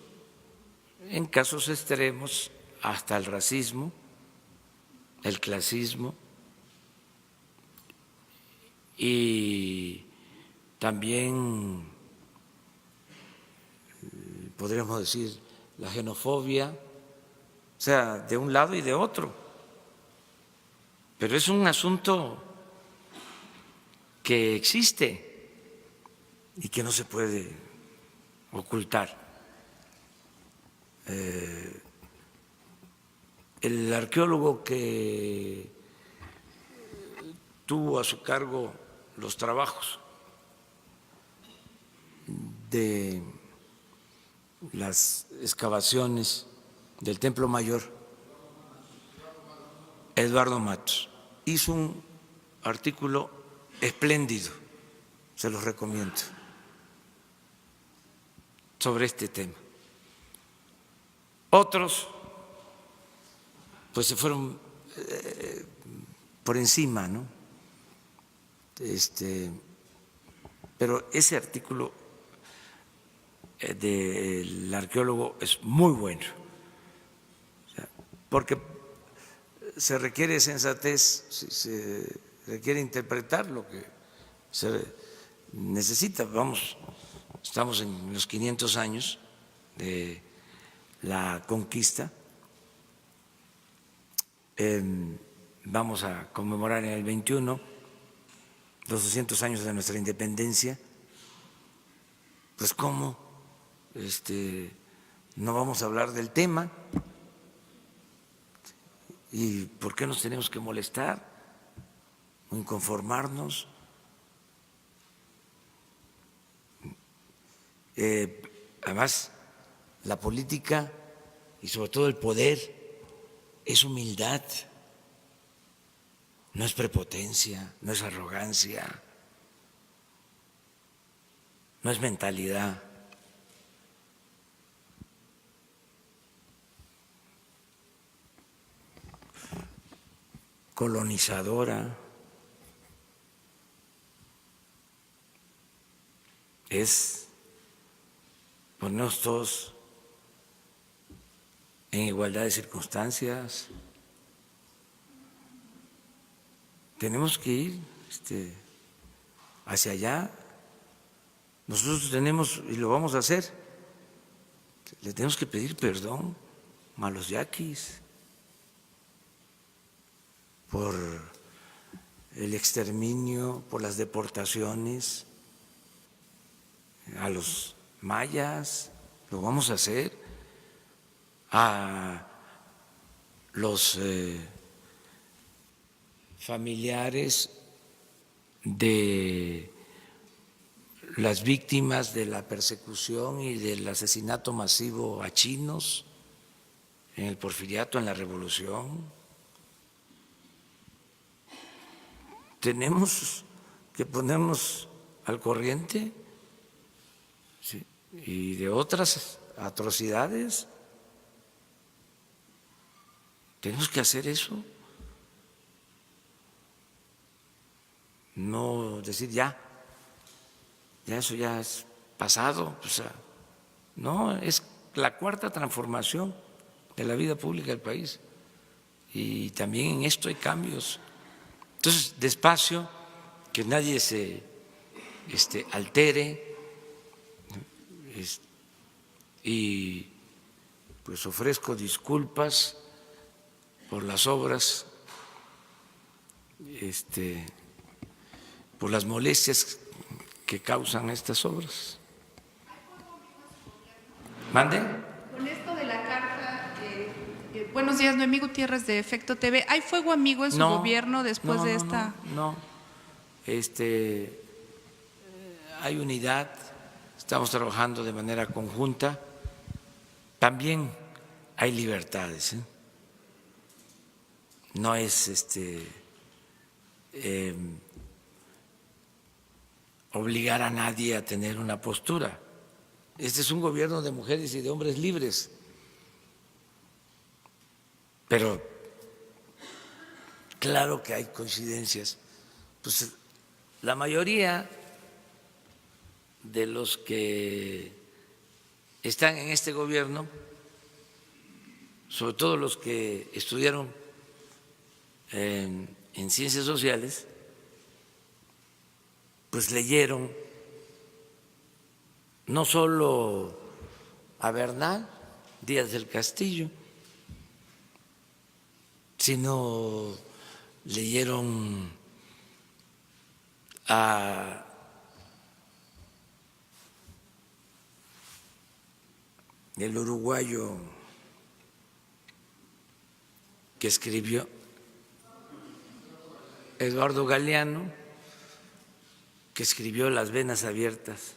en casos extremos hasta el racismo, el clasismo y también podríamos decir la xenofobia, o sea, de un lado y de otro. Pero es un asunto que existe y que no se puede ocultar. El arqueólogo que tuvo a su cargo los trabajos de las excavaciones del Templo Mayor, Eduardo Matos, hizo un artículo espléndido, se los recomiendo, sobre este tema. Otros pues se fueron por encima, ¿no? Pero ese artículo del arqueólogo es muy bueno, porque se requiere sensatez, se requiere interpretar lo que se necesita. Estamos en los 500 años de la conquista. Vamos a conmemorar en el 21 los 200 años de nuestra independencia. Pues ¿cómo no vamos a hablar del tema? ¿Y por qué nos tenemos que molestar o inconformarnos? Además, la política y sobre todo el poder es humildad, no es prepotencia, no es arrogancia, no es mentalidad. Colonizadora, es ponernos todos en igualdad de circunstancias. Tenemos que ir hacia allá. Nosotros tenemos, y lo vamos a hacer, le tenemos que pedir perdón a los yaquis por el exterminio, por las deportaciones, a los mayas, lo vamos a hacer, a los familiares de las víctimas de la persecución y del asesinato masivo a chinos en el Porfiriato, en la Revolución. Tenemos que ponernos al corriente, ¿sí?, y de otras atrocidades. Tenemos que hacer eso. No decir ya eso ya es pasado. O sea, no, es la cuarta transformación de la vida pública del país. Y también en esto hay cambios. Entonces, despacio, que nadie se altere, y pues ofrezco disculpas por las obras, por las molestias que causan estas obras. ¿Mande? Con esto de la carta, buenos días, Noemí Gutiérrez de Efecto TV. ¿Hay fuego amigo en su gobierno después de esta? No, hay unidad, estamos trabajando de manera conjunta. También hay libertades, ¿eh? No es obligar a nadie a tener una postura. Este es un gobierno de mujeres y de hombres libres, pero claro que hay coincidencias. Pues la mayoría de los que están en este gobierno, sobre todo los que estudiaron en ciencias sociales, pues leyeron no solo a Bernal Díaz del Castillo, sino leyeron a el uruguayo que escribió, Eduardo Galeano, que escribió Las venas abiertas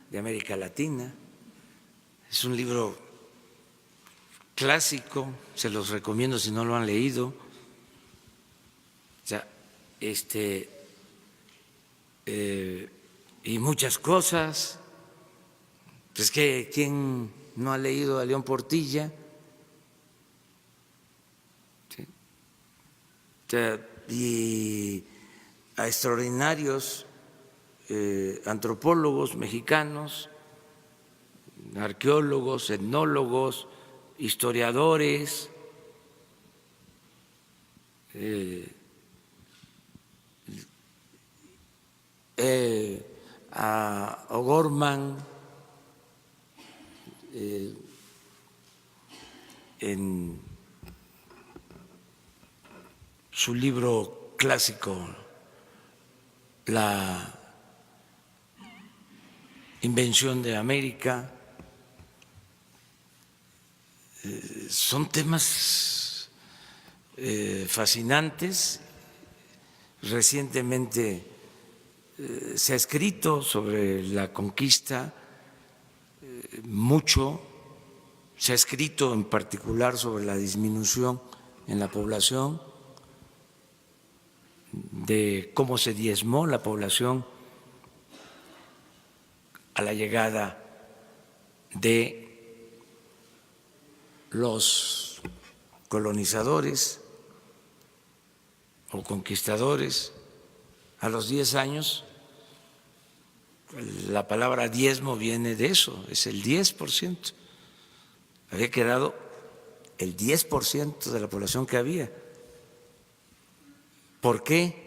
de América Latina. Es un libro clásico, se los recomiendo si no lo han leído. O sea, y muchas cosas. Pues que ¿quién no ha leído a León Portilla? ¿Sí? O sea, y a extraordinarios antropólogos mexicanos, arqueólogos, etnólogos, historiadores, a O'Gorman, en su libro clásico, La invención de América. Son temas fascinantes. Recientemente se ha escrito sobre la conquista mucho, se ha escrito en particular sobre la disminución en la población, de cómo se diezmó la población a la llegada de los colonizadores o conquistadores. A los 10 años, la palabra diezmo viene de eso, es el 10%. Había quedado el 10% de la población que había. ¿Por qué?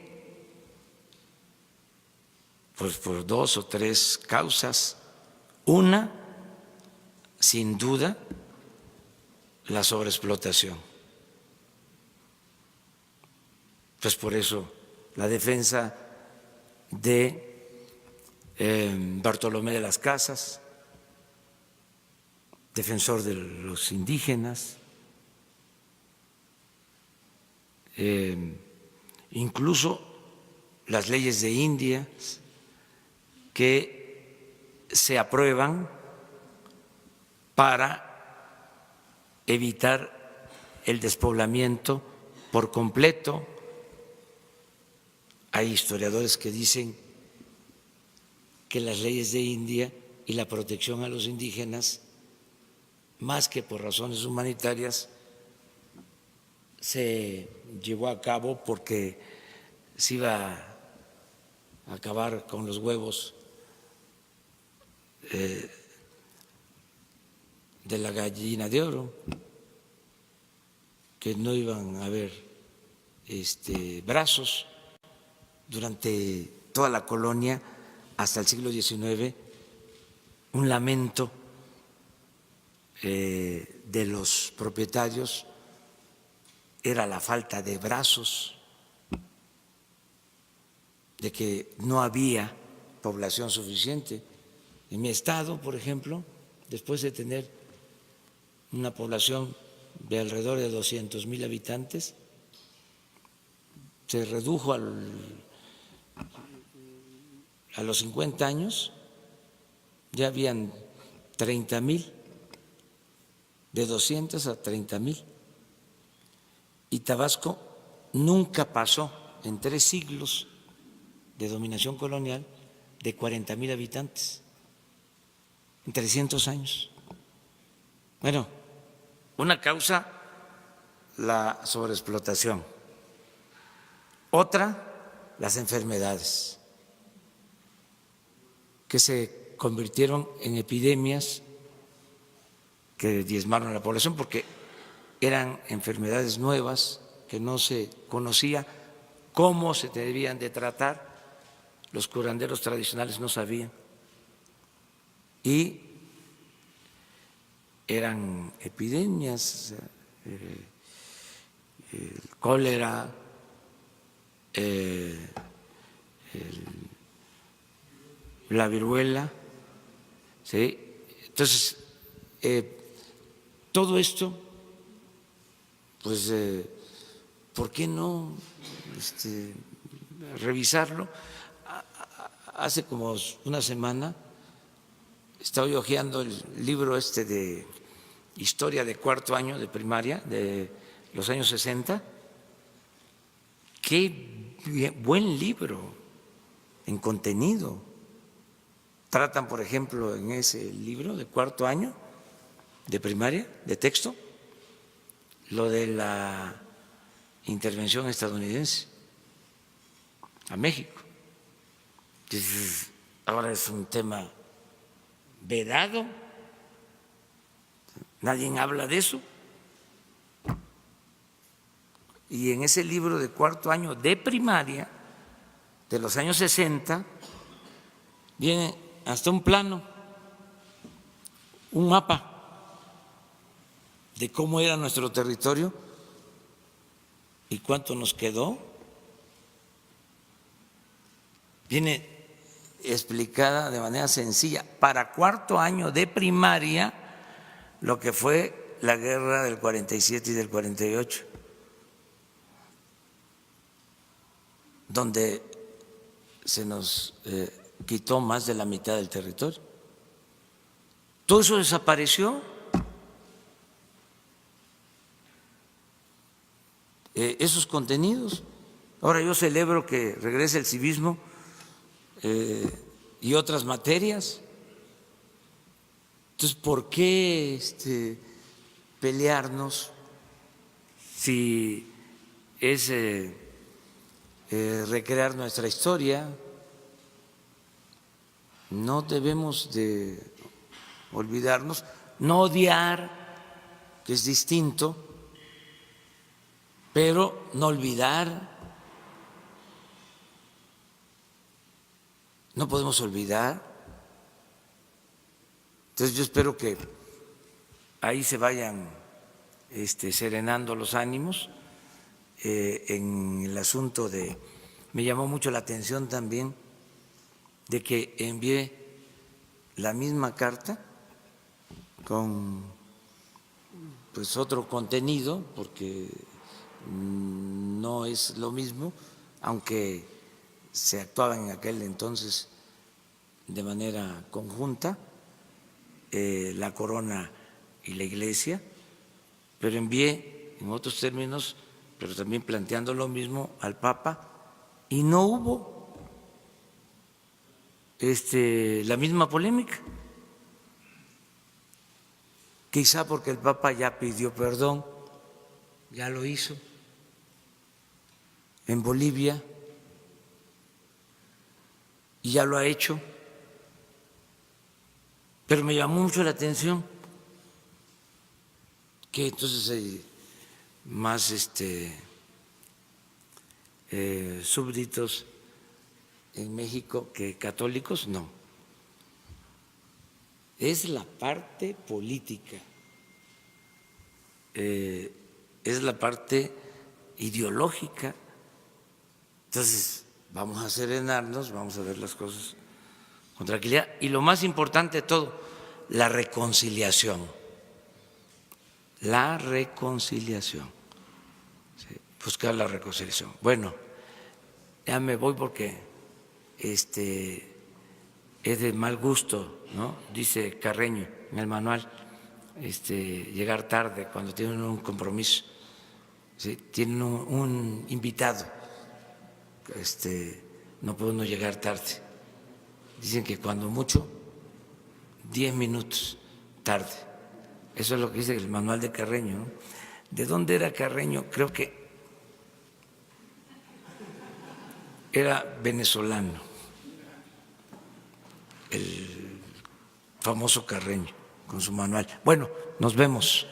Pues por 2 o 3 causas. Una, sin duda, la sobreexplotación. Pues por eso la defensa de Bartolomé de las Casas, defensor de los indígenas, incluso las leyes de India que se aprueban para evitar el despoblamiento por completo. Hay historiadores que dicen que las leyes de India y la protección a los indígenas, más que por razones humanitarias, se llevó a cabo porque se iba a acabar con los huevos de la gallina de oro, que no iban a haber brazos. Durante toda la colonia, hasta el siglo XIX, un lamento de los propietarios era la falta de brazos, de que no había población suficiente. En mi estado, por ejemplo, después de tener una población de alrededor de 200,000 habitantes, se redujo a los 50 años, ya habían 30,000, de 200 a 30,000. Y Tabasco nunca pasó en 3 siglos de dominación colonial de 40,000 habitantes, en 300 años. Bueno, una causa, la sobreexplotación. Otra, las enfermedades, que se convirtieron en epidemias que diezmaron a la población porque eran enfermedades nuevas que no se conocía cómo se debían de tratar, los curanderos tradicionales no sabían, y eran epidemias, el cólera, la viruela, ¿sí? Entonces, todo esto, pues, ¿por qué no revisarlo? Hace como una semana estoy hojeando el libro de historia de cuarto año de primaria de los años 60. Qué buen libro en contenido. Tratan, por ejemplo, en ese libro de cuarto año de primaria, de texto, lo de la intervención estadounidense a México. Entonces, ahora es un tema vedado, nadie habla de eso. Y en ese libro de cuarto año de primaria, de los años 60, viene hasta un plano, un mapa de cómo era nuestro territorio y cuánto nos quedó. Viene explicada de manera sencilla para cuarto año de primaria lo que fue la guerra del 47 y del 48, donde se nos quitó más de la mitad del territorio. Todo eso desapareció. Esos contenidos. Ahora yo celebro que regrese el civismo y otras materias. Entonces, ¿por qué pelearnos si es recrear nuestra historia? No debemos de olvidarnos, no odiar, que es distinto, pero no olvidar. No podemos olvidar. Entonces yo espero que ahí se vayan serenando los ánimos en el asunto de… Me llamó mucho la atención también de que envié la misma carta con pues otro contenido, porque no es lo mismo, aunque se actuaba en aquel entonces de manera conjunta, la corona y la iglesia, pero envié en otros términos, pero también planteando lo mismo al Papa, y no hubo la misma polémica, quizá porque el Papa ya pidió perdón, ya lo hizo en Bolivia y ya lo ha hecho, pero me llamó mucho la atención que entonces hay más súbditos en México que católicos. No, es la parte política, es la parte ideológica. Entonces vamos a serenarnos, vamos a ver las cosas con tranquilidad y lo más importante de todo, la reconciliación. La reconciliación, ¿sí? Buscar la reconciliación. Bueno, ya me voy porque es de mal gusto, ¿no? Dice Carreño en el manual, llegar tarde cuando tienen un compromiso, ¿sí? Tienen un invitado, no puede uno llegar tarde. Dicen que cuando mucho 10 minutos tarde. Eso es lo que dice el manual de Carreño, ¿no? ¿De dónde era Carreño? Creo que era venezolano, el famoso Carreño, con su manual. Bueno, nos vemos.